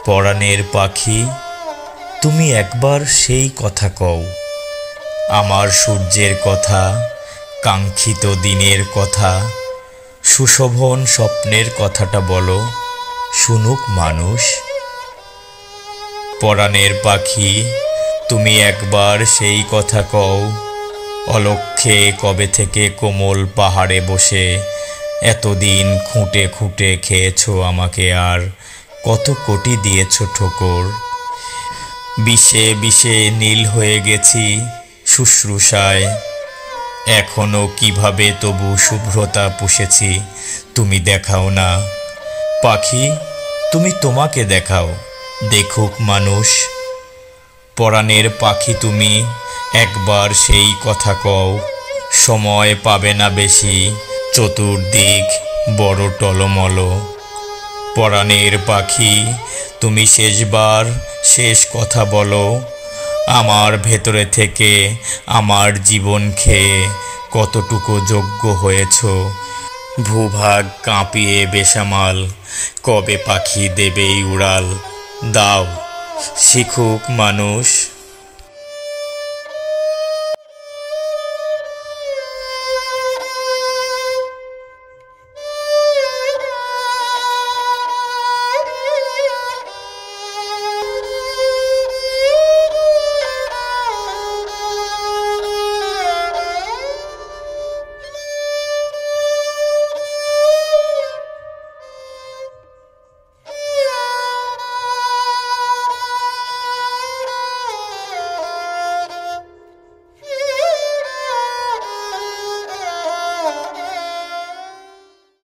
পরাণের পাখি তুমি একবার সেই কথা কও, আমার সূর্যের কথা, কাঙ্ক্ষিত দিনের কথা, সুশোভন স্বপ্নের কথাটা বলো, শুনুক মানুষ। পরাণের পাখি তুমি একবার সেই কথা কও, অলক্ষ্যে কবে থেকে কোমল পাহাড়ে বসে এতদিন খুঁটে খুঁটে খেয়েছো আমাকে, আর কত কোটি দিয়েছো ঠোকর। বিষে বিষে নীল হয়ে গেছি শুশ্রূষায়, এখনো কিভাবে তবু শুভ্রতা পুষেছি তুমি দেখাও না। পাখি তুমি তোমাকে দেখাও, দেখুক মানুষ। পরাণের পাখি তুমি একবার সেই কথা কও, সময় পাবে না বেশি, চতুর্দিক বড় টলমল। পরাণের পাখি তুমি শেষবার শেষ কথা বলো, আমার ভেতরে থেকে আমার জীবন খেয়ে কতটুকু যোগ্য হয়েছ। ভূভাগ কাঁপিয়ে বেসামাল, কবে পাখি দেবেই উড়াল, দাও শিখুক মানুষ।